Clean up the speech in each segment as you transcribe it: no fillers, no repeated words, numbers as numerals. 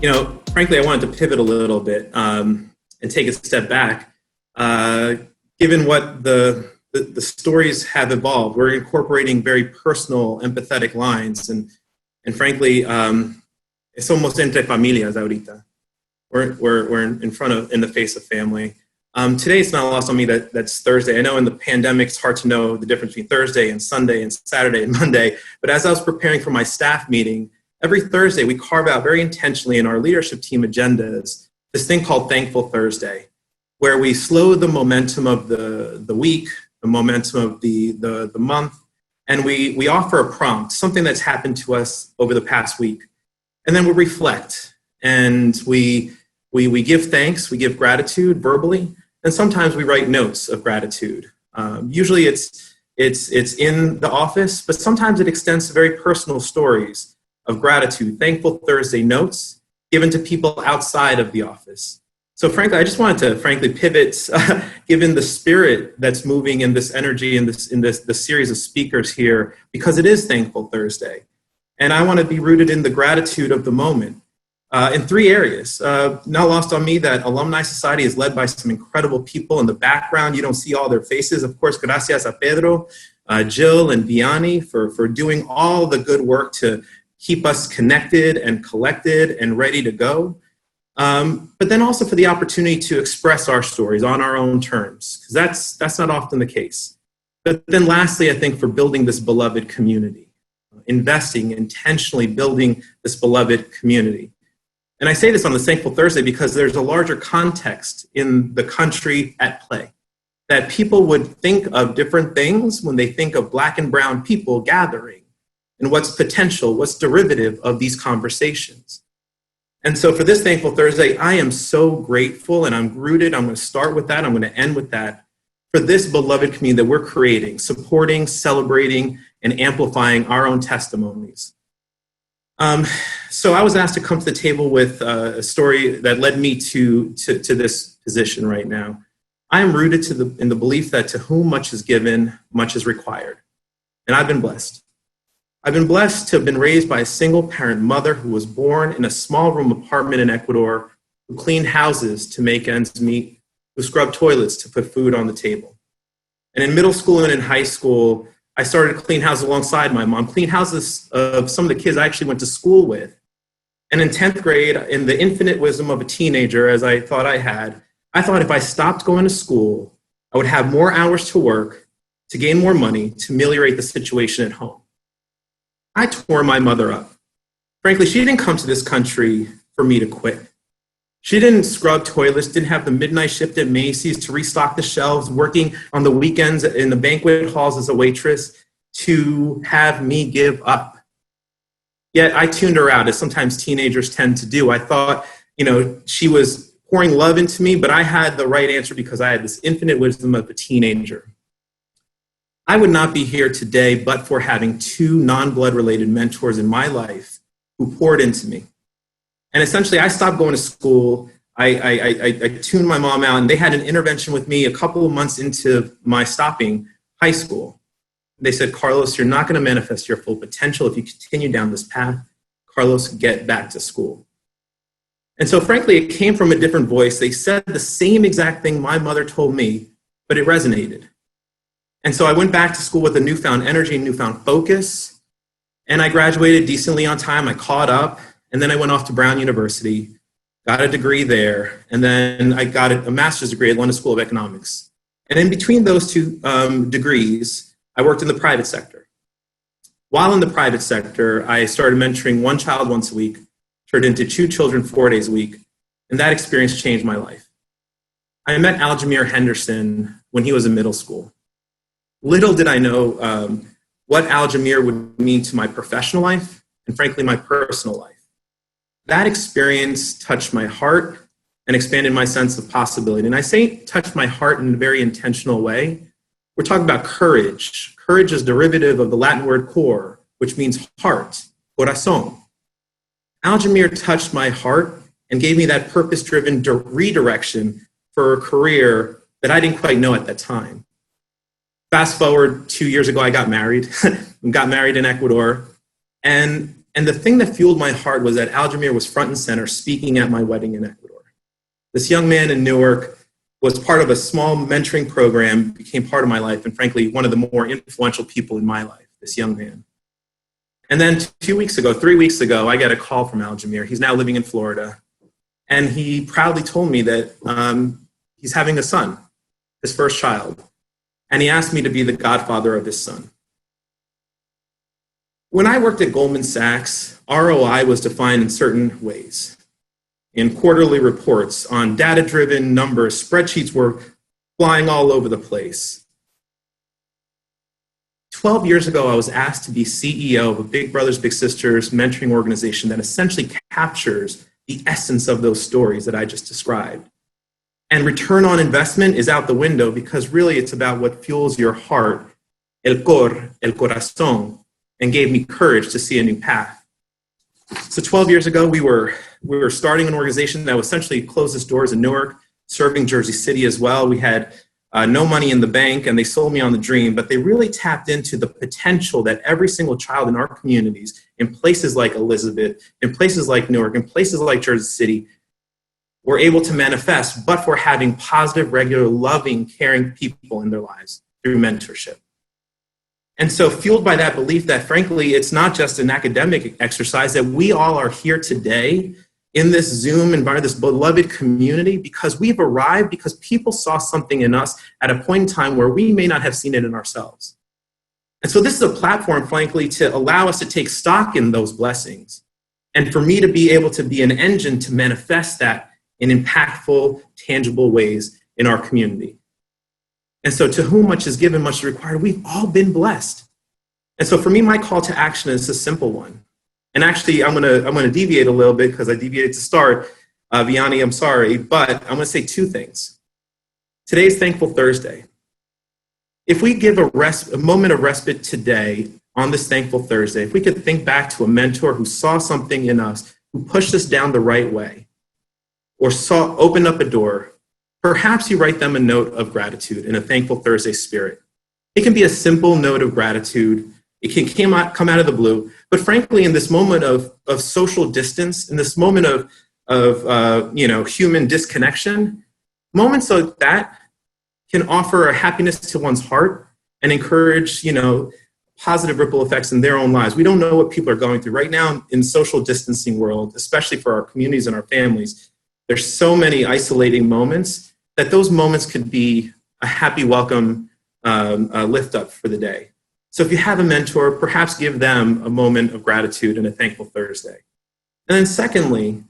Frankly, I wanted to pivot a little bit and take a step back. Given what the stories have evolved, we're incorporating very personal, empathetic lines, and frankly, it's almost entre familias ahorita. We're in the face of family. Today, it's not lost on me that's Thursday. I know in the pandemic, it's hard to know the difference between Thursday and Sunday and Saturday and Monday. But as I was preparing for my staff meeting, every Thursday, we carve out very intentionally in our leadership team agendas this thing called Thankful Thursday, where we slow the momentum of the week, the momentum of the month, and we offer a prompt, something that's happened to us over the past week. And then we reflect, and we give thanks, we give gratitude verbally, and sometimes we write notes of gratitude. Usually it's in the office, but sometimes it extends to very personal stories of gratitude, Thankful Thursday notes given to people outside of the office. So frankly, I just wanted to pivot, given the spirit that's moving in this energy in the series of speakers here, because it is Thankful Thursday. And I want to be rooted in the gratitude of the moment in three areas. Not lost on me that Alumni Society is led by some incredible people in the background. You don't see all their faces. Of course, gracias a Pedro, Jill, and Vianney for doing all the good work to keep us connected and collected and ready to go. But then also for the opportunity to express our stories on our own terms, because that's not often the case. But then lastly, I think for building this beloved community, investing, intentionally building this beloved community. And I say this on the Thankful Thursday because there's a larger context in the country at play, that people would think of different things when they think of Black and brown people gathering, and what's potential, what's derivative of these conversations. And so for this Thankful Thursday, I am so grateful, and I'm rooted. I'm going to start with that. I'm going to end with that. For this beloved community that we're creating, supporting, celebrating, and amplifying our own testimonies. So I was asked to come to the table with a story that led me to this position right now. I am rooted in the belief that to whom much is given, much is required. And I've been blessed. I've been blessed to have been raised by a single parent mother who was born in a small room apartment in Ecuador, who cleaned houses to make ends meet, who scrubbed toilets to put food on the table. And in middle school and in high school, I started to clean houses alongside my mom, clean houses of some of the kids I actually went to school with. And in 10th grade, in the infinite wisdom of a teenager, as I thought if I stopped going to school, I would have more hours to work, to gain more money, to ameliorate the situation at home. I tore my mother up. Frankly, she didn't come to this country for me to quit. She didn't scrub toilets, didn't have the midnight shift at Macy's to restock the shelves, working on the weekends in the banquet halls as a waitress to have me give up. Yet I tuned her out, as sometimes teenagers tend to do. I thought, she was pouring love into me, but I had the right answer because I had this infinite wisdom of a teenager. I would not be here today but for having two non-blood related mentors in my life who poured into me. And essentially, I stopped going to school. I tuned my mom out, and they had an intervention with me a couple of months into my stopping high school. They said, Carlos, you're not going to manifest your full potential if you continue down this path. Carlos, get back to school. And so frankly, it came from a different voice. They said the same exact thing my mother told me, but it resonated. And so I went back to school with a newfound energy, newfound focus, and I graduated decently on time. I caught up, and then I went off to Brown University, got a degree there, and then I got a master's degree at London School of Economics. And in between those two degrees, I worked in the private sector. While in the private sector, I started mentoring one child once a week, turned into 2 children 4 days a week, and that experience changed my life. I met Aljamir Henderson when he was in middle school. Little did I know what Aljamir would mean to my professional life and frankly, my personal life. That experience touched my heart and expanded my sense of possibility. And I say touched my heart in a very intentional way. We're talking about courage. Courage is derivative of the Latin word cor, which means heart, corazón. Aljamir touched my heart and gave me that purpose-driven redirection for a career that I didn't quite know at that time. Fast forward 2 years ago, I got married. Got married in Ecuador. And And the thing that fueled my heart was that Aljamir was front and center speaking at my wedding in Ecuador. This young man in Newark was part of a small mentoring program, became part of my life, and frankly, one of the more influential people in my life, this young man. And then 3 weeks ago, I got a call from Aljamir. He's now living in Florida. And he proudly told me that he's having a son, his first child. And he asked me to be the godfather of his son. When I worked at Goldman Sachs, ROI was defined in certain ways. In quarterly reports on data-driven numbers, spreadsheets were flying all over the place. 12 years ago, I was asked to be CEO of a Big Brothers Big Sisters mentoring organization that essentially captures the essence of those stories that I just described. And return on investment is out the window because really it's about what fuels your heart, el corazón, and gave me courage to see a new path. So 12 years ago, we were starting an organization that would essentially close its doors in Newark, serving Jersey City as well. We had no money in the bank, and they sold me on the dream, but they really tapped into the potential that every single child in our communities, in places like Elizabeth, in places like Newark, in places like Jersey City, were able to manifest, but for having positive, regular, loving, caring people in their lives through mentorship. And so fueled by that belief that, frankly, it's not just an academic exercise, that we all are here today in this Zoom environment, this beloved community, because we've arrived because people saw something in us at a point in time where we may not have seen it in ourselves. And so this is a platform, frankly, to allow us to take stock in those blessings and for me to be able to be an engine to manifest that in impactful, tangible ways in our community. And so to whom much is given, much is required. We've all been blessed. And so for me, my call to action is a simple one. And actually, I'm gonna deviate a little bit because I deviated to start. Vianney, I'm sorry, but I'm gonna say two things. Today's Thankful Thursday. If we give a moment of respite today on this Thankful Thursday, if we could think back to a mentor who saw something in us, who pushed us down the right way, or opened up a door, perhaps you write them a note of gratitude in a Thankful Thursday spirit. It can be a simple note of gratitude. It can come out of the blue. But frankly, in this moment of social distance, in this moment of human disconnection, moments like that can offer a happiness to one's heart and encourage, positive ripple effects in their own lives. We don't know what people are going through right now in social distancing world, especially for our communities and our families. There's so many isolating moments that those moments could be a happy welcome lift up for the day. So if you have a mentor, perhaps give them a moment of gratitude and a Thankful Thursday. And then secondly,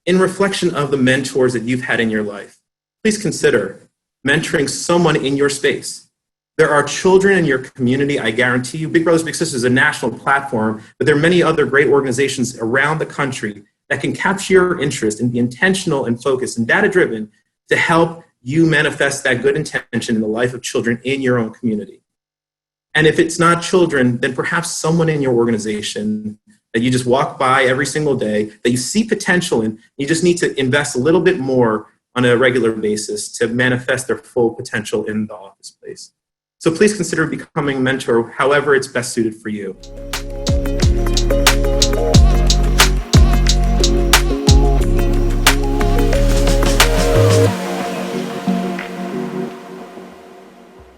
in reflection of the mentors that you've had in your life, please consider mentoring someone in your space. There are children in your community, I guarantee you. Big Brothers Big Sisters is a national platform, but there are many other great organizations around the country that can capture your interest and be intentional and focused and data-driven to help you manifest that good intention in the life of children in your own community. And if it's not children, then perhaps someone in your organization that you just walk by every single day, that you see potential in, you just need to invest a little bit more on a regular basis to manifest their full potential in the office space. So please consider becoming a mentor however it's best suited for you.